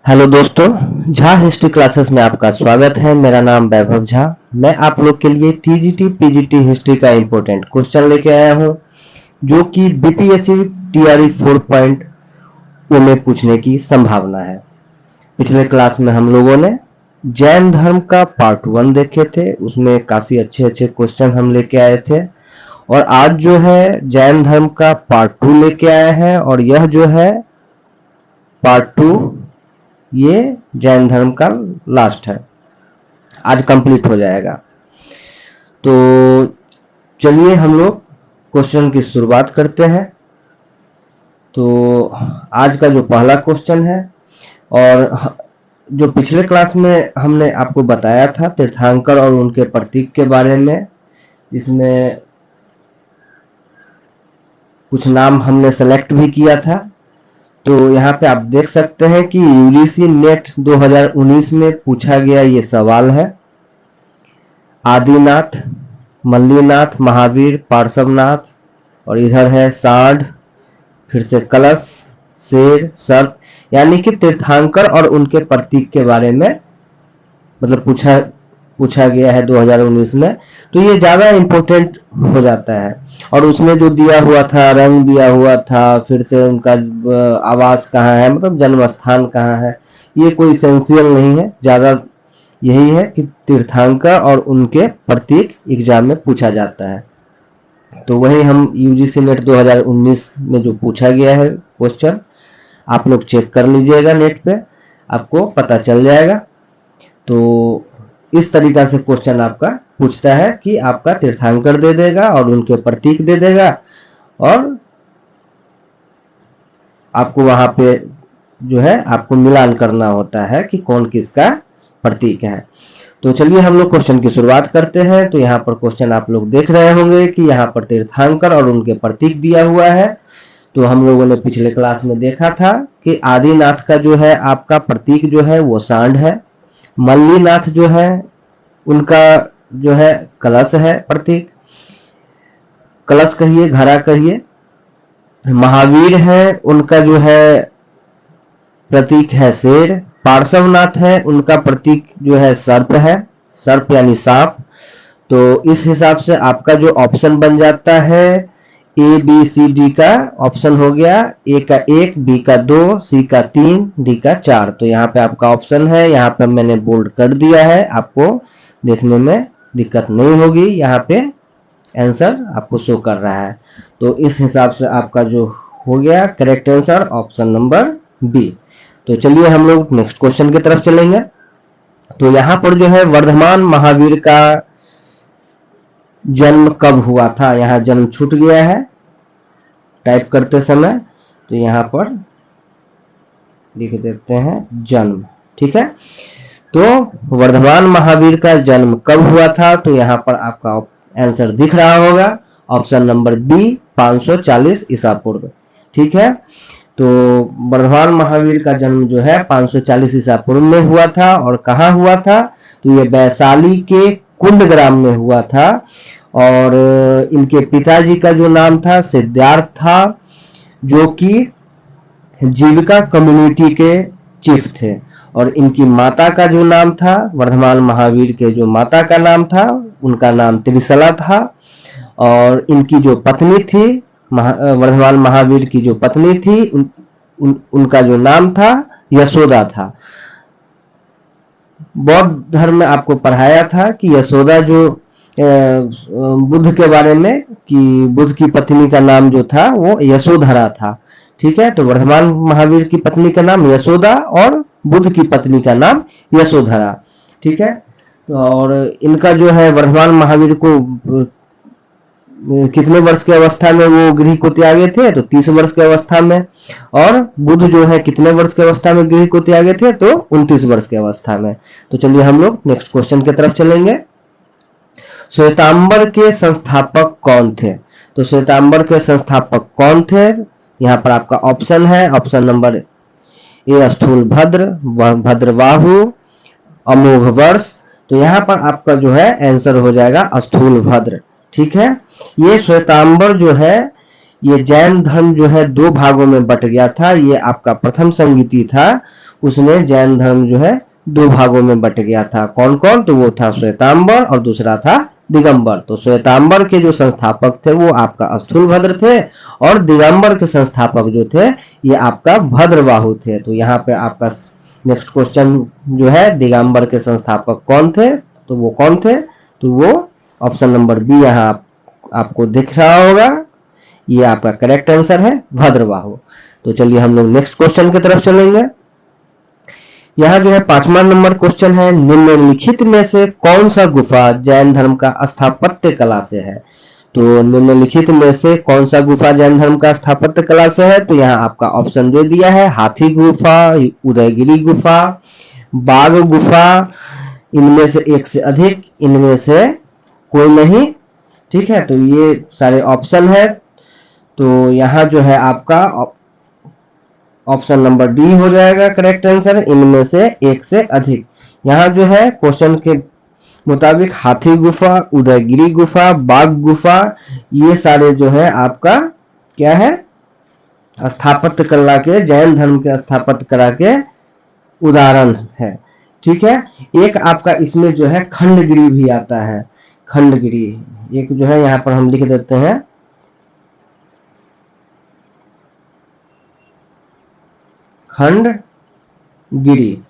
Hello दोस्तों, Jha history classes में आपका स्वागत है। मेरा नाम वैभव झा। मैं आप लोग के लिए टीजीटी पीजीटी हिस्ट्री का इम्पोर्टेंट क्वेश्चन लेके आया हूं, जो कि बीपीएससी टीआरई 4.0 में पूछने की संभावना है। पिछले क्लास में हम लोगों ने जैन धर्म का पार्ट 1 देखे थे, उसमें काफी अच्छे अच्छे क्वेश्चन हम लेके आए थे। और आज जो है जैन धर्म का पार्ट 2 लेके आए हैं, और यह जो है पार्ट 2 ये जैन धर्म का लास्ट है, आज कंप्लीट हो जाएगा। तो चलिए हम लोग क्वेश्चन की शुरुआत करते हैं। तो आज का जो पहला क्वेश्चन है, और जो पिछले क्लास में हमने आपको बताया था तीर्थंकर और उनके प्रतीक के बारे में, इसमें कुछ नाम हमने सेलेक्ट भी किया था। तो यहाँ पे आप देख सकते हैं कि यूजीसी नेट 2019 में पूछा गया ये सवाल है। आदिनाथ, मल्लीनाथ, महावीर, पार्श्वनाथ, और इधर है सांड, फिर से कलश, शेर, सर्प, यानी कि तीर्थंकर और उनके प्रतीक के बारे में मतलब पूछा गया है 2019 में। तो ये ज्यादा इम्पोर्टेंट हो जाता है। और उसमें जो दिया हुआ था, रंग दिया हुआ था, फिर से उनका आवास कहाँ है, मतलब जन्म स्थान कहाँ है, ये कोई एसेंशियल नहीं है। ज्यादा यही है कि तीर्थंकर और उनके प्रतीक एग्जाम में पूछा जाता है। तो वही हम यूजीसी नेट 2019 में जो पूछा गया है क्वेश्चन, आप लोग चेक कर लीजिएगा, नेट पे आपको पता चल जाएगा। तो इस तरीका से क्वेश्चन आपका पूछता है कि आपका तीर्थंकर दे देगा और उनके प्रतीक दे देगा, और आपको वहां पे जो है आपको मिलान करना होता है कि कौन किसका प्रतीक है। तो चलिए हम लोग क्वेश्चन की शुरुआत करते हैं। तो यहाँ पर क्वेश्चन आप लोग देख रहे होंगे कि यहाँ पर तीर्थंकर और उनके प्रतीक दिया हुआ है। तो हम लोगों ने पिछले क्लास में देखा था कि आदिनाथ का जो है आपका प्रतीक जो है वो सांड है। मल्लीनाथ जो है उनका जो है कलश है प्रतीक, कलश कहिए, घड़ा कहिए। महावीर है, उनका जो है प्रतीक है शेर। पार्श्वनाथ है, उनका प्रतीक जो है सर्प है, सर्प यानी सांप। तो इस हिसाब से आपका जो ऑप्शन बन जाता है ए बी सी डी का ऑप्शन हो गया। ए का 1, बी का 2, सी का 3, डी का 4। तो यहाँ पे आपका ऑप्शन है, यहाँ पे मैंने बोल्ड कर दिया है, आपको देखने में दिक्कत नहीं होगी। यहाँ पे आंसर आपको शो कर रहा है। तो इस हिसाब से आपका जो हो गया correct answer option number B. तो चलिए हम लोग नेक्स्ट क्वेश्चन की तरफ चलेंगे। तो यहाँ पर जो है वर्धमान महावीर का जन्म कब हुआ था, यहाँ जन्म छूट गया है टाइप करते समय, तो यहाँ पर लिख देते हैं जन्म। ठीक है, तो वर्धमान महावीर का जन्म कब हुआ था, तो यहाँ पर आपका आंसर दिख रहा होगा, ऑप्शन नंबर बी 540 ईसा पूर्व। ठीक है, तो वर्धमान महावीर का जन्म जो है 540 ईसा पूर्व में हुआ था। और कहाँ हुआ था, तो ये वैशाली के कुंडग्राम में हुआ था। और इनके पिताजी का जो नाम था सिद्धार्थ था, जो कि जीविका कम्युनिटी के चीफ थे। और इनकी माता का जो नाम था, वर्धमान महावीर के जो माता का नाम था, उनका नाम त्रिशला था। और इनकी जो पत्नी थी, वर्धमान महावीर की जो पत्नी थी, उनका जो नाम था यशोदा था। बौद्ध धर्म में आपको पढ़ाया था कि यशोदा जो बुद्ध के बारे में, कि बुद्ध की पत्नी का नाम जो था वो यशोधरा था। ठीक है, तो वर्धमान महावीर की पत्नी का नाम यशोदा और बुद्ध की पत्नी का नाम यशोधरा। ठीक है, और इनका जो है वर्धमान महावीर को कितने वर्ष की अवस्था में वो गृह को त्यागे थे, तो 30 वर्ष की अवस्था में। और बुद्ध जो है कितने वर्ष की अवस्था में गृह को त्यागे थे, तो 29 वर्ष की अवस्था में। तो चलिए हम लोग नेक्स्ट क्वेश्चन की तरफ चलेंगे। श्वेतांबर के संस्थापक कौन थे, तो श्वेतांबर के संस्थापक कौन थे, यहाँ पर आपका ऑप्शन है, ऑप्शन नंबर ए स्थूल भद्र, भद्रबाहु, अमोघ वर्ष। तो यहाँ पर आपका जो है आंसर हो जाएगा स्थूल भद्र। ठीक है, ये श्वेतांबर जो है ये जैन धर्म जो है 2 भागों में बट गया था। ये आपका प्रथम संगीति था, उसने जैन धर्म जो है दो भागों में बट गया था। कौन कौन? तो वो था श्वेतांबर और दूसरा था दिगंबर। तो श्वेतांबर के जो संस्थापक थे वो आपका स्थूलभद्र थे और दिगंबर के संस्थापक जो थे ये आपका भद्रबाहु थे। तो यहाँ पे आपका नेक्स्ट क्वेश्चन जो है दिगंबर के संस्थापक कौन थे? तो वो कौन थे? तो वो ऑप्शन नंबर बी यहाँ आपको दिख रहा होगा, ये आपका करेक्ट आंसर है भद्रबाहु। तो चलिए हम लोग नेक्स्ट क्वेश्चन की तरफ चलेंगे। यहाँ जो है 5वां नंबर क्वेश्चन है, निम्नलिखित में से कौन सा गुफा जैन धर्म का स्थापत्य कला से है? तो निम्नलिखित में से कौन सा गुफा जैन धर्म का स्थापत्य कला से है? तो यहाँ आपका ऑप्शन दे दिया है, हाथी गुफा, उदयगिरी गुफा, बाघ गुफा, इनमें से एक से अधिक, इनमें से कोई नहीं। ठीक है, तो ये सारे ऑप्शन है। तो यहाँ जो है आपका ऑप्शन नंबर डी हो जाएगा करेक्ट आंसर, इनमें से एक से अधिक। यहाँ जो है क्वेश्चन के मुताबिक हाथी गुफा, उदयगिरी गुफा, बाघ गुफा, ये सारे जो है आपका क्या है? स्थापत्य कला के, जैन धर्म के स्थापत्य कला के उदाहरण है। ठीक है, एक आपका इसमें जो है खंडगिरी भी आता है। खंडगिरी एक जो है यहाँ पर हम लिख देते हैं, खंडगिरी।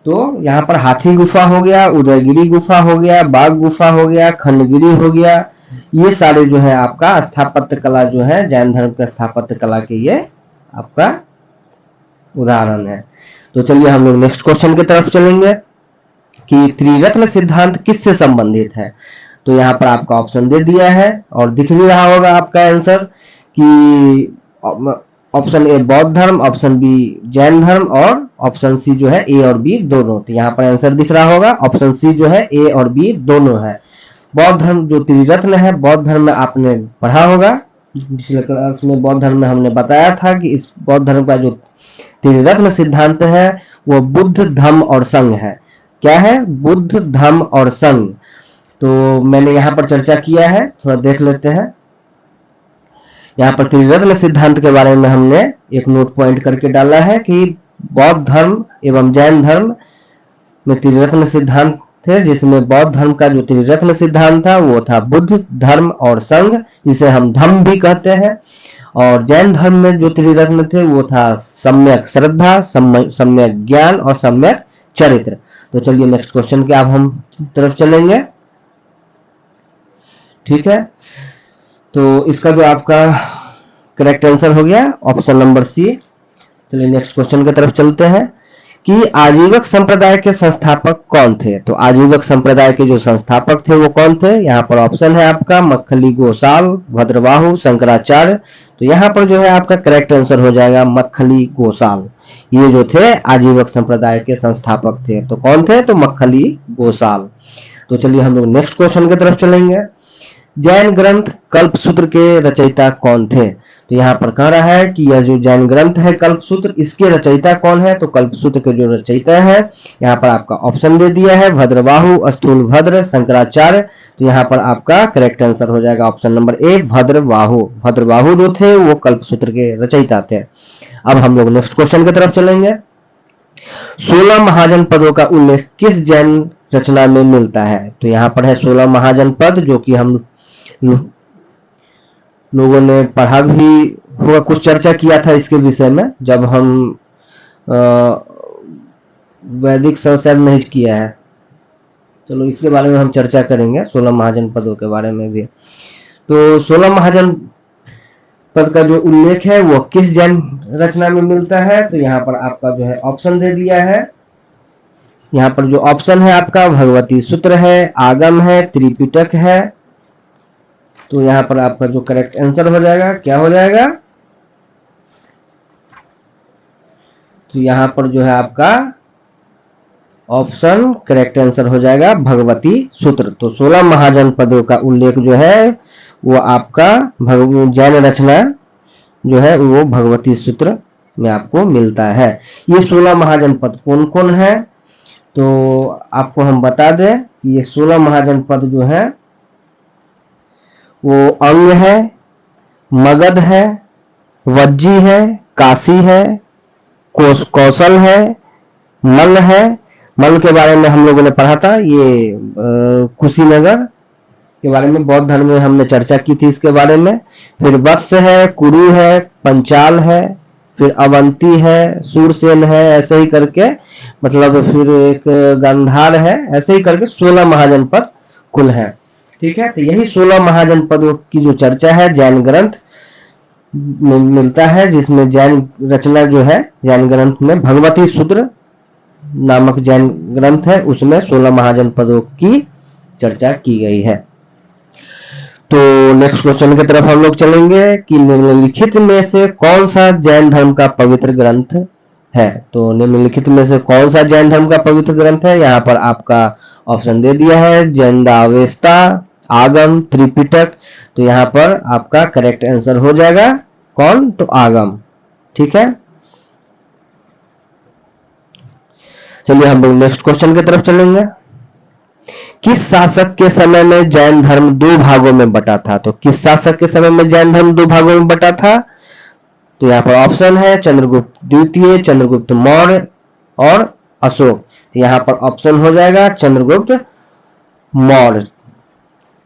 तो यहाँ पर हाथी गुफा हो गया, उदयगिरी गुफा हो गया, बाघ गुफा हो गया, खंडगिरी हो गया, ये सारे जो है आपका स्थापत्य कला जो है जैन धर्म के स्थापत्य कला के ये आपका उदाहरण है। तो चलिए हम लोग नेक्स्ट क्वेश्चन की तरफ चलेंगे कि त्रिरत्न सिद्धांत किससे संबंधित है? तो यहाँ पर आपका ऑप्शन दे दिया है और दिख भी रहा होगा आपका आंसर कि ऑप्शन ए बौद्ध धर्म, ऑप्शन बी जैन धर्म और ऑप्शन सी जो है ए और बी दोनों। तो यहाँ पर आंसर दिख रहा होगा, ऑप्शन सी जो है ए और बी दोनों है। बौद्ध धर्म जो त्रिरत्न है, बौद्ध धर्म में आपने पढ़ा होगा, पिछले क्लास में बौद्ध धर्म में हमने बताया था कि इस बौद्ध धर्म का जो त्रिरत्न सिद्धांत है वो बुद्ध, धम्म और संघ है। क्या है? बुद्ध, धम्म और संघ। तो मैंने यहाँ पर चर्चा किया है, थोड़ा देख लेते हैं। यहाँ पर त्रिरत्न सिद्धांत के बारे में हमने एक नोट पॉइंट करके डाला है कि बौद्ध धर्म एवं जैन धर्म में त्रिरत्न सिद्धांत थे, जिसमें बौद्ध धर्म का जो त्रिरत्न सिद्धांत था वो था बुद्ध, धर्म और संघ, जिसे हम धम्म भी कहते हैं। और जैन धर्म में जो त्रिरत्न थे वो था सम्यक श्रद्धा, सम्यक ज्ञान और सम्यक चरित्र। तो चलिए नेक्स्ट क्वेश्चन के अब हम तरफ चलेंगे। ठीक है, तो इसका जो आपका करेक्ट आंसर हो गया ऑप्शन नंबर सी। चलिए नेक्स्ट क्वेश्चन की तरफ चलते हैं कि आजीवक संप्रदाय के संस्थापक कौन थे? तो आजीवक संप्रदाय के जो संस्थापक थे वो कौन थे? यहाँ पर ऑप्शन है आपका मक्खली गोसाल, भद्रबाहु, शंकराचार्य। तो यहाँ पर जो है आपका करेक्ट आंसर हो जाएगा मक्खली गोसाल। ये जो थे आजीवक संप्रदाय के संस्थापक थे। तो कौन थे? तो मक्खली गोसाल। तो चलिए हम लोग नेक्स्ट क्वेश्चन की तरफ चलेंगे। जैन ग्रंथ कल्पसूत्र के रचयिता कौन थे? तो यहाँ पर कह रहा है कि यह जो जैन ग्रंथ है कल्पसूत्र, इसके रचयिता कौन है? तो कल्पसूत्र के जो रचयिता है यहाँ पर आपका ऑप्शन दे दिया है भद्रबाहु, स्थूलभद्र, शंकराचार्य। तो यहाँ पर आपका करेक्ट आंसर हो जाएगा option number A Bhadrabahu. Bhadrabahu जो थे वो कल्पसूत्र के रचयिता थे। अब हम लोग नेक्स्ट क्वेश्चन की तरफ चलेंगे। 16 महाजनपदों का उल्लेख किस जैन रचना में मिलता है? तो यहाँ पर है 16 महाजनपद, जो कि हम लोगों ने पढ़ा भी होगा, कुछ चर्चा किया था इसके विषय में जब हम वैदिक शायद नहीं किया है। चलो इसके बारे में हम चर्चा करेंगे, 16 महाजनपदों के बारे में भी। तो 16 महाजनपद का जो उल्लेख है वो किस जैन रचना में मिलता है? तो यहाँ पर आपका जो है ऑप्शन दे दिया है। यहाँ पर जो ऑप्शन है आपका भगवती सूत्र है, आगम है, त्रिपिटक है। तो यहाँ पर आपका जो करेक्ट आंसर हो जाएगा क्या हो जाएगा? तो यहाँ पर जो है आपका ऑप्शन करेक्ट आंसर हो जाएगा भगवती सूत्र। तो 16 महाजनपदों का उल्लेख जो है वो आपका जैन रचना जो है वो भगवती सूत्र में आपको मिलता है। ये 16 महाजनपद कौन कौन है? तो आपको हम बता दें कि ये 16 महाजनपद जो है वो अंग है, मगध है, वज्जी है, काशी है, कौशल है, मल्ल है। मल्ल के बारे में हम लोगों ने पढ़ा था, ये कुशीनगर के बारे में बौद्ध धर्म में हमने चर्चा की थी इसके बारे में। फिर वत्स है, कुरु है, पंचाल है, फिर अवंती है, सूरसेन है, ऐसे ही करके मतलब फिर एक गांधार है, ऐसे ही करके 16 महाजनपद कुल है। ठीक है, तो यही 16 महाजनपदों की जो चर्चा है जैन ग्रंथ में मिलता है, जिसमें जैन रचना जो है जैन ग्रंथ में भगवती सूत्र नामक जैन ग्रंथ है, उसमें 16 महाजनपदों की चर्चा की गई है। तो नेक्स्ट क्वेश्चन की तरफ हम लोग चलेंगे कि निम्नलिखित में से कौन सा जैन धर्म का पवित्र ग्रंथ है। तो निम्नलिखित में से कौन सा जैन धर्म का पवित्र ग्रंथ है, यहाँ पर आपका ऑप्शन दे दिया है जैनदावेस्ता, आगम, त्रिपिटक। तो यहाँ पर आपका करेक्ट आंसर हो जाएगा कौन, तो आगम। ठीक है, चलिए हम लोग नेक्स्ट क्वेश्चन की तरफ चलेंगे। किस शासक के समय में जैन धर्म 2 भागों में बटा था। तो किस शासक के समय में जैन धर्म 2 भागों में बटा था। तो यहाँ पर ऑप्शन है चंद्रगुप्त द्वितीय, चंद्रगुप्त मौर्य और अशोक। तो यहाँ पर ऑप्शन हो जाएगा चंद्रगुप्त मौर्य।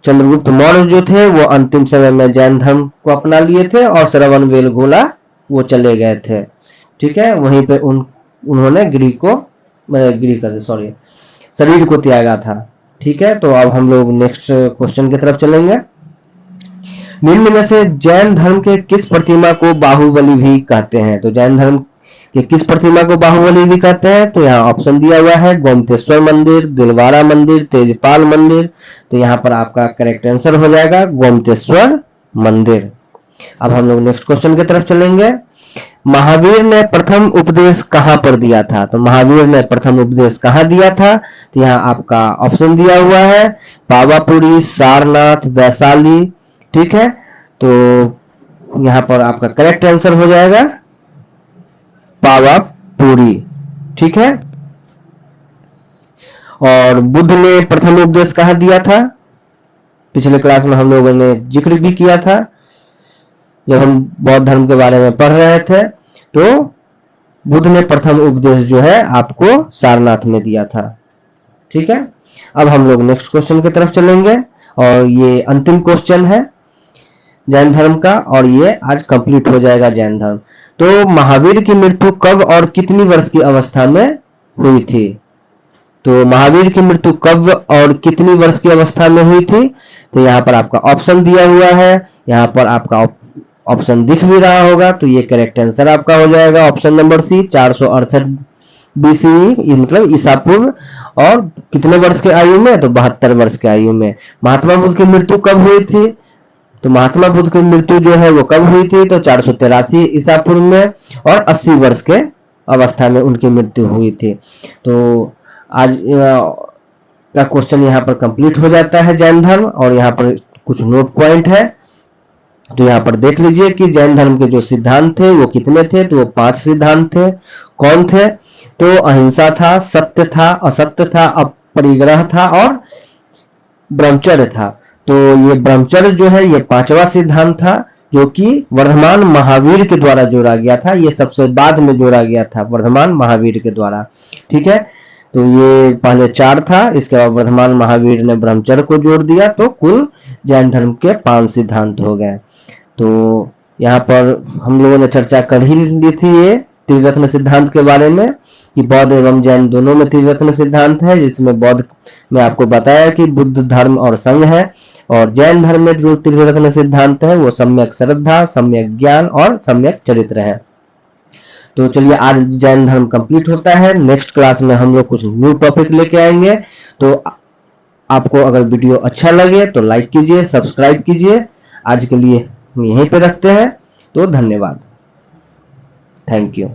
चंद्रगुप्त मौर्य जो थे वो अंतिम समय में जैन धर्म को अपना लिए थे और श्रवण बेलगोला वो चले गए थे। ठीक है, वहीं पे उन्होंने शरीर को त्यागा था। ठीक है, तो अब हम लोग नेक्स्ट क्वेश्चन की तरफ चलेंगे। निम्न में से जैन धर्म के किस प्रतिमा को बाहुबली भी कहते हैं। तो जैन धर्म के किस प्रतिमा को बाहुबली भी कहते हैं। तो यहाँ ऑप्शन दिया हुआ है गोमतेश्वर मंदिर, दिलवारा मंदिर, तेजपाल मंदिर। तो यहाँ पर आपका करेक्ट आंसर हो जाएगा गोमतेश्वर मंदिर। अब हम लोग नेक्स्ट क्वेश्चन की तरफ चलेंगे। महावीर ने प्रथम उपदेश कहां पर दिया था। तो महावीर ने प्रथम उपदेश कहां दिया था। तो यहाँ आपका ऑप्शन दिया हुआ है पावापुरी, सारनाथ, वैशाली। ठीक है, तो यहाँ पर आपका करेक्ट आंसर हो जाएगा पावापुरी। ठीक है, और बुद्ध ने प्रथम उपदेश कहां दिया था। पिछले क्लास में हम लोगों ने जिक्र भी किया था जब हम बौद्ध धर्म के बारे में पढ़ रहे थे। तो बुद्ध ने प्रथम उपदेश जो है आपको सारनाथ में दिया था। ठीक है, अब हम लोग नेक्स्ट क्वेश्चन की तरफ चलेंगे और ये अंतिम क्वेश्चन है जैन धर्म का और ये आज कंप्लीट हो जाएगा जैन धर्म। तो महावीर की मृत्यु कब और कितनी वर्ष की अवस्था में हुई थी। तो महावीर की मृत्यु कब और कितनी वर्ष की अवस्था में हुई थी। तो यहाँ पर आपका ऑप्शन दिया हुआ है, यहाँ पर आपका ऑप्शन दिख भी रहा होगा। तो ये करेक्ट आंसर आपका हो जाएगा ऑप्शन नंबर सी 468 BCE मतलब ईसा पूर्व। और कितने वर्ष के आयु में, तो 72 वर्ष के आयु में। महात्मा बुद्ध की मृत्यु कब हुई थी। तो महात्मा बुद्ध की मृत्यु जो है वो कब हुई थी। तो 483 ईसा पूर्व में और 80 वर्ष के अवस्था में उनकी मृत्यु हुई थी। तो आज का क्वेश्चन यहाँ पर कंप्लीट हो जाता है जैन धर्म। और यहाँ पर कुछ नोट पॉइंट है, तो यहाँ पर देख लीजिए कि जैन धर्म के जो सिद्धांत थे वो कितने थे। तो वो 5 सिद्धांत थे। कौन थे, तो अहिंसा था, सत्य था, असत्य था, अपरिग्रह था और ब्रह्मचर्य था। तो ये ब्रह्मचर्य जो है ये 5वां सिद्धांत था जो कि वर्धमान महावीर के द्वारा जोड़ा गया था। ये सबसे बाद में जोड़ा गया था वर्धमान महावीर के द्वारा। ठीक है, तो ये पहले 4 था, इसके बाद वर्धमान महावीर ने ब्रह्मचर्य को जोड़ दिया। तो कुल जैन धर्म के 5 सिद्धांत हो गए। तो यहाँ पर हम लोगों ने चर्चा कर ही ली थी ये त्रिरत्न सिद्धांत के बारे में कि बौद्ध एवं जैन दोनों में त्रिरत्न सिद्धांत है, जिसमें बौद्ध में आपको बताया कि बुद्ध धर्म और संघ है और जैन धर्म में जो त्रिरत्न सिद्धांत है वो सम्यक श्रद्धा, सम्यक ज्ञान और सम्यक चरित्र है। तो चलिए आज जैन धर्म कंप्लीट होता है। नेक्स्ट क्लास में हम लोग कुछ न्यू टॉपिक लेके आएंगे। तो आपको अगर वीडियो अच्छा लगे तो लाइक कीजिए, सब्सक्राइब कीजिए। आज के लिए हम यहीं पे रखते हैं। तो धन्यवाद, थैंक यू।